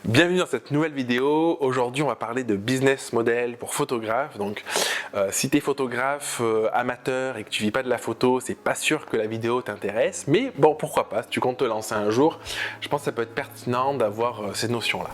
Bienvenue dans cette nouvelle vidéo. Aujourd'hui, on va parler de business model pour photographes. Donc, si tu es photographe amateur et que tu vis pas de la photo, c'est pas sûr que la vidéo t'intéresse. Mais bon, pourquoi pas, si tu comptes te lancer un jour, je pense que ça peut être pertinent d'avoir ces notions-là.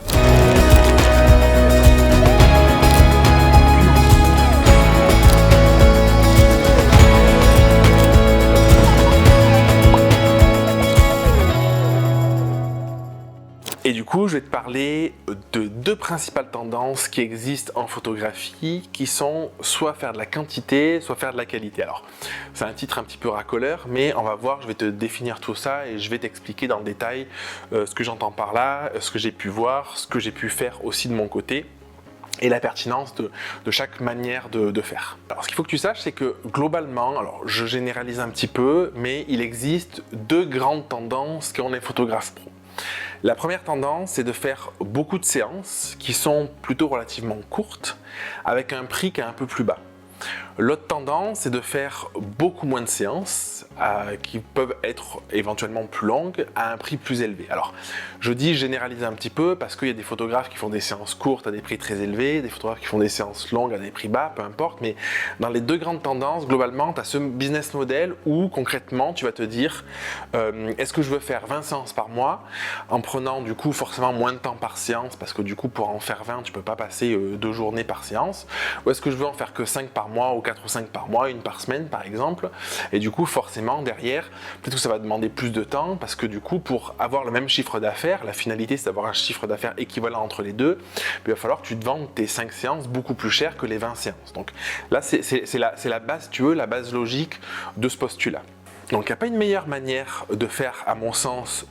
Et du coup, je vais te parler de deux principales tendances qui existent en photographie, qui sont soit faire de la quantité, soit faire de la qualité. Alors, c'est un titre un petit peu racoleur, mais on va voir, je vais te définir tout ça et je vais t'expliquer dans le détail ce que j'entends par là, ce que j'ai pu voir, ce que j'ai pu faire aussi de mon côté, et la pertinence de chaque manière de faire. Alors ce qu'il faut que tu saches, c'est que globalement, alors je généralise un petit peu, mais il existe deux grandes tendances quand on est photographe pro. La première tendance, c'est de faire beaucoup de séances qui sont plutôt relativement courtes, avec un prix qui est un peu plus bas. L'autre tendance, c'est de faire beaucoup moins de séances qui peuvent être éventuellement plus longues à un prix plus élevé. Alors, je dis généraliser un petit peu parce qu'il y a des photographes qui font des séances courtes à des prix très élevés, des photographes qui font des séances longues à des prix bas, peu importe. Mais dans les deux grandes tendances, globalement, tu as ce business model où concrètement, tu vas te dire est-ce que je veux faire 20 séances par mois en prenant du coup forcément moins de temps par séance parce que du coup pour en faire 20, tu peux pas passer 2 journées par séance, ou est-ce que je veux en faire que 5 par mois ou 4 ou 5 par mois, une par semaine par exemple, et du coup forcément derrière, peut-être que ça va demander plus de temps parce que du coup pour avoir le même chiffre d'affaires, la finalité c'est d'avoir un chiffre d'affaires équivalent entre les deux, il va falloir que tu te vendes tes 5 séances beaucoup plus cher que les 20 séances. Donc là c'est la base, tu veux, la base logique de ce postulat. Donc il n'y a pas une meilleure manière de faire, à mon sens,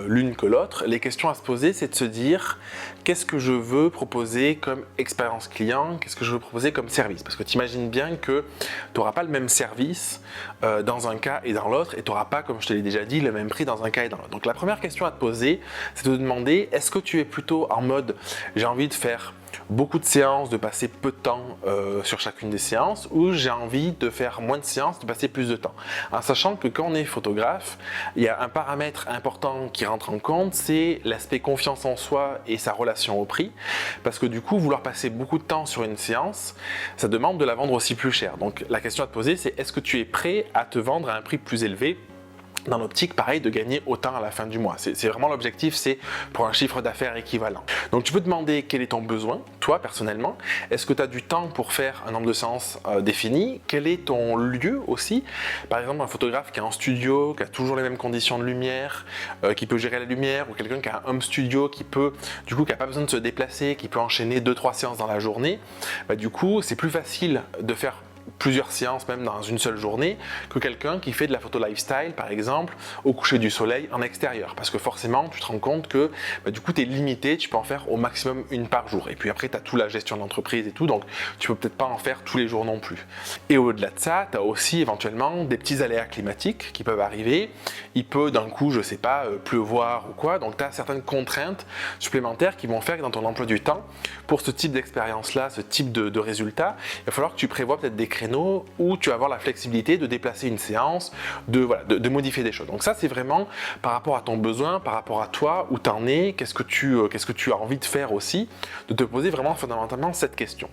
l'une que l'autre. Les questions à se poser, c'est de se dire qu'est-ce que je veux proposer comme expérience client, qu'est-ce que je veux proposer comme service. Parce que tu imagines bien que tu n'auras pas le même service dans un cas et dans l'autre, et tu n'auras pas, comme je te l'ai déjà dit, le même prix dans un cas et dans l'autre. Donc la première question à te poser, c'est de te demander est-ce que tu es plutôt en mode j'ai envie de faire beaucoup de séances, de passer peu de temps sur chacune des séances, ou j'ai envie de faire moins de séances, de passer plus de temps. En sachant que quand on est photographe, il y a un paramètre important qui rentre en compte, c'est l'aspect confiance en soi et sa relation au prix, parce que du coup, vouloir passer beaucoup de temps sur une séance, ça demande de la vendre aussi plus cher. Donc la question à te poser, c'est est-ce que tu es prêt à te vendre à un prix plus élevé dans l'optique, pareil, de gagner autant à la fin du mois. C'est vraiment l'objectif, c'est pour un chiffre d'affaires équivalent. Donc tu peux demander quel est ton besoin, toi personnellement. Est-ce que tu as du temps pour faire un nombre de séances défini? Quel est ton lieu aussi? Par exemple, un photographe qui est en studio, qui a toujours les mêmes conditions de lumière, qui peut gérer la lumière, ou quelqu'un qui a un home studio, qui peut, du coup, qui n'a pas besoin de se déplacer, qui peut enchaîner 2-3 séances dans la journée, du coup, c'est plus facile de faire plusieurs séances même dans une seule journée que quelqu'un qui fait de la photo lifestyle par exemple au coucher du soleil en extérieur, parce que forcément tu te rends compte que du coup tu es limité, tu peux en faire au maximum une par jour, et puis après tu as toute la gestion de l'entreprise et tout, donc tu peux peut-être pas en faire tous les jours non plus. Et au-delà de ça, tu as aussi éventuellement des petits aléas climatiques qui peuvent arriver, il peut d'un coup je sais pas pleuvoir ou quoi, donc tu as certaines contraintes supplémentaires qui vont faire que dans ton emploi du temps pour ce type d'expérience là, ce type de résultat, il va falloir que tu prévois peut-être des créneaux où tu vas avoir la flexibilité de déplacer une séance, de modifier des choses. Donc ça c'est vraiment par rapport à ton besoin, par rapport à toi, où tu en es, qu'est-ce que tu as envie de faire aussi, de te poser vraiment fondamentalement cette question.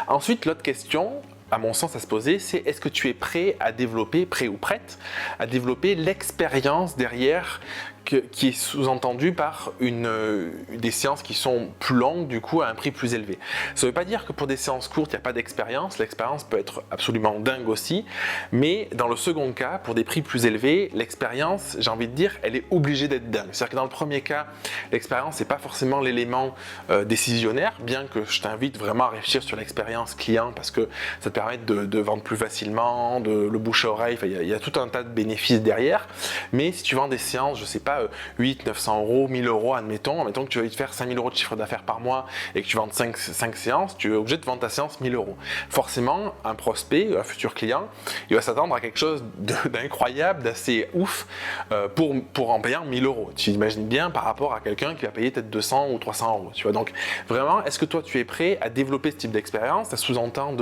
Ensuite, l'autre question, à mon sens, à se poser, c'est est-ce que tu es prêt à développer, prêt ou prête, à développer l'expérience derrière qui est sous-entendu par des séances qui sont plus longues, du coup à un prix plus élevé. Ça ne veut pas dire que pour des séances courtes, il n'y a pas d'expérience, l'expérience peut être absolument dingue aussi, mais dans le second cas, pour des prix plus élevés, l'expérience, j'ai envie de dire, elle est obligée d'être dingue. C'est-à-dire que dans le premier cas, l'expérience n'est pas forcément l'élément décisionnaire, bien que je t'invite vraiment à réfléchir sur l'expérience client, parce que ça te permet de vendre plus facilement, le bouche à oreille, il y a tout un tas de bénéfices derrière, mais si tu vends des séances, je ne sais pas, 800, 900 euros, 1000 euros, admettons que tu veuilles faire 5000 euros de chiffre d'affaires par mois et que tu vendes 5 séances, tu es obligé de vendre ta séance 1000 euros. Forcément, un prospect, un futur client, il va s'attendre à quelque chose d'incroyable, d'assez ouf pour en payant 1000 euros. Tu imagines bien par rapport à quelqu'un qui va payer peut-être 200 ou 300 euros. Tu vois. Donc vraiment, est-ce que toi tu es prêt à développer ce type d'expérience? Ça sous-entend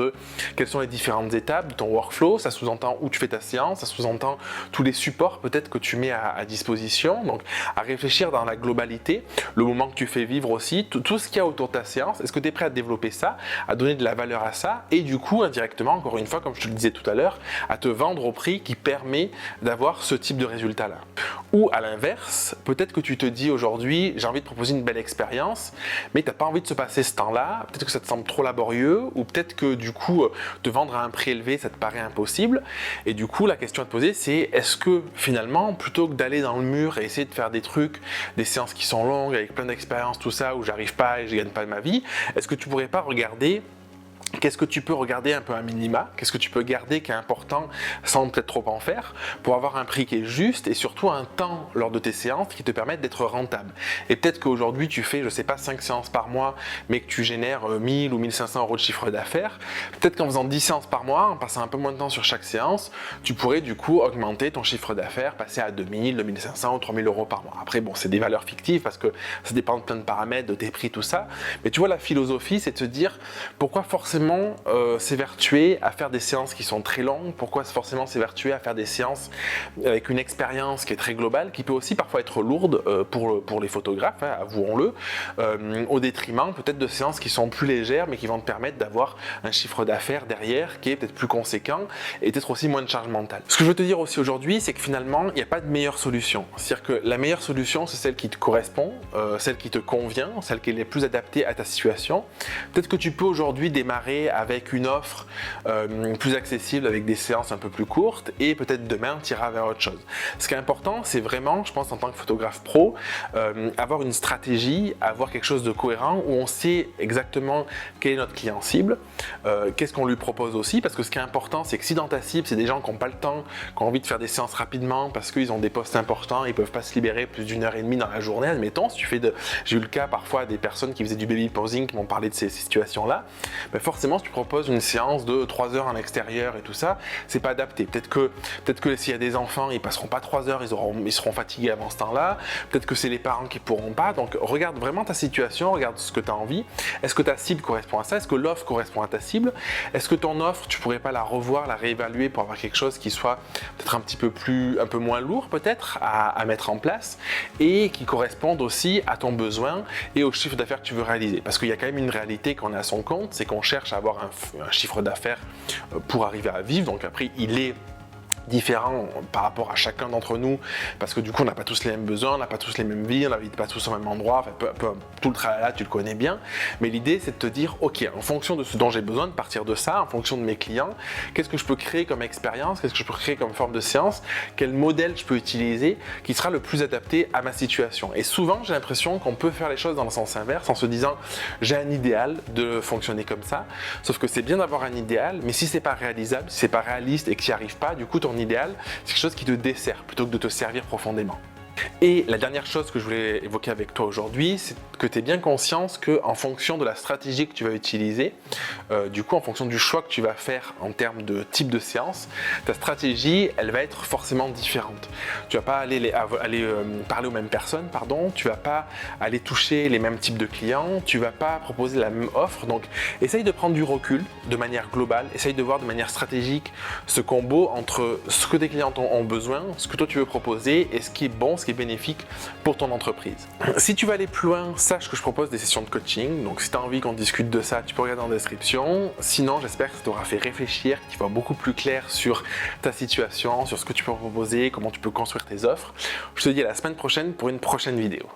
quelles sont les différentes étapes de ton workflow, ça sous-entend où tu fais ta séance, ça sous-entend tous les supports peut-être que tu mets à disposition. client, donc à réfléchir dans la globalité, le moment que tu fais vivre aussi, tout ce qu'il y a autour de ta séance, est-ce que tu es prêt à développer ça, à donner de la valeur à ça et du coup indirectement, encore une fois, comme je te le disais tout à l'heure, à te vendre au prix qui permet d'avoir ce type de résultat-là. Ou à l'inverse, peut-être que tu te dis aujourd'hui, j'ai envie de proposer une belle expérience, mais tu n'as pas envie de se passer ce temps-là, peut-être que ça te semble trop laborieux, ou peut-être que du coup, te vendre à un prix élevé, ça te paraît impossible. Et du coup, la question à te poser, c'est est-ce que finalement, plutôt que d'aller dans le mur et essayer de faire des trucs, des séances qui sont longues, avec plein d'expériences, tout ça, où j'arrive pas et je gagne pas ma vie, est-ce que tu pourrais pas regarder qu'est-ce que tu peux regarder un peu à minima, qu'est-ce que tu peux garder qui est important sans peut-être trop en faire pour avoir un prix qui est juste et surtout un temps lors de tes séances qui te permettent d'être rentable. Et peut-être qu'aujourd'hui tu fais, je sais pas, 5 séances par mois mais que tu génères 1000 ou 1500 euros de chiffre d'affaires. Peut-être qu'en faisant 10 séances par mois, en passant un peu moins de temps sur chaque séance, tu pourrais du coup augmenter ton chiffre d'affaires, passer à 2000, 2500 ou 3000 euros par mois. Après bon, c'est des valeurs fictives parce que ça dépend de plein de paramètres, de tes prix, tout ça. Mais tu vois, la philosophie, c'est de se dire pourquoi forcément s'évertuer à faire des séances qui sont très longues, pourquoi forcément s'évertuer à faire des séances avec une expérience qui est très globale, qui peut aussi parfois être lourde pour les photographes, hein, avouons-le, au détriment peut-être de séances qui sont plus légères mais qui vont te permettre d'avoir un chiffre d'affaires derrière qui est peut-être plus conséquent et peut-être aussi moins de charge mentale. Ce que je veux te dire aussi aujourd'hui, c'est que finalement il n'y a pas de meilleure solution, c'est-à-dire que la meilleure solution c'est celle qui te correspond, celle qui te convient, celle qui est la plus adaptée à ta situation. Peut-être que tu peux aujourd'hui démarrer avec une offre plus accessible, avec des séances un peu plus courtes et peut-être demain tu iras vers autre chose. Ce qui est important, c'est vraiment, je pense en tant que photographe pro, avoir une stratégie, avoir quelque chose de cohérent où on sait exactement quel est notre client cible, qu'est-ce qu'on lui propose aussi, parce que ce qui est important, c'est que si dans ta cible, c'est des gens qui n'ont pas le temps, qui ont envie de faire des séances rapidement parce qu'ils ont des postes importants, ils ne peuvent pas se libérer plus d'une heure et demie dans la journée, admettons, si tu fais j'ai eu le cas parfois des personnes qui faisaient du baby posing qui m'ont parlé de ces situations-là, ben forcément si tu proposes une séance de 3 heures en extérieur et tout ça, c'est pas adapté. Peut-être que s'il y a des enfants, ils passeront pas 3 heures, ils seront fatigués avant ce temps-là. Peut-être que c'est les parents qui pourront pas. Donc regarde vraiment ta situation, regarde ce que tu as envie. Est-ce que ta cible correspond à ça? Est-ce que l'offre correspond à ta cible? Est-ce que ton offre, tu pourrais pas la revoir, la réévaluer pour avoir quelque chose qui soit peut-être un peu moins lourd peut-être à mettre en place et qui corresponde aussi à ton besoin et au chiffre d'affaires que tu veux réaliser? Parce qu'il y a quand même une réalité qu'on a à son compte, c'est qu'on cherche à avoir un chiffre d'affaires pour arriver à vivre. Donc après, il est différent par rapport à chacun d'entre nous parce que du coup on n'a pas tous les mêmes besoins, on n'a pas tous les mêmes vies, on n'habite pas tous au même endroit, enfin, tout le tralala tu le connais bien, mais l'idée c'est de te dire ok, en fonction de ce dont j'ai besoin, de partir de ça, en fonction de mes clients, qu'est-ce que je peux créer comme expérience, qu'est-ce que je peux créer comme forme de séance, quel modèle je peux utiliser qui sera le plus adapté à ma situation. Et souvent j'ai l'impression qu'on peut faire les choses dans le sens inverse en se disant j'ai un idéal de fonctionner comme ça, sauf que c'est bien d'avoir un idéal, mais si c'est pas réalisable, si c'est pas réaliste et que tu n'y arrives pas, du coup ton idéal, c'est quelque chose qui te dessert plutôt que de te servir profondément. Et la dernière chose que je voulais évoquer avec toi aujourd'hui, c'est que tu aies bien conscience qu'en fonction de la stratégie que tu vas utiliser, du coup en fonction du choix que tu vas faire en termes de type de séance, ta stratégie elle va être forcément différente. Tu vas pas aller parler aux mêmes personnes, tu vas pas aller toucher les mêmes types de clients, tu vas pas proposer la même offre, donc essaye de prendre du recul de manière globale, essaye de voir de manière stratégique ce combo entre ce que tes clients ont besoin, ce que toi tu veux proposer et ce qui est bon, ce qui est bénéfique pour ton entreprise. Si tu veux aller plus loin, sache que je propose des sessions de coaching, donc si tu as envie qu'on discute de ça, tu peux regarder en description. Sinon, j'espère que ça t'aura fait réfléchir, que tu vas beaucoup plus clair sur ta situation, sur ce que tu peux proposer, comment tu peux construire tes offres. Je te dis à la semaine prochaine pour une prochaine vidéo.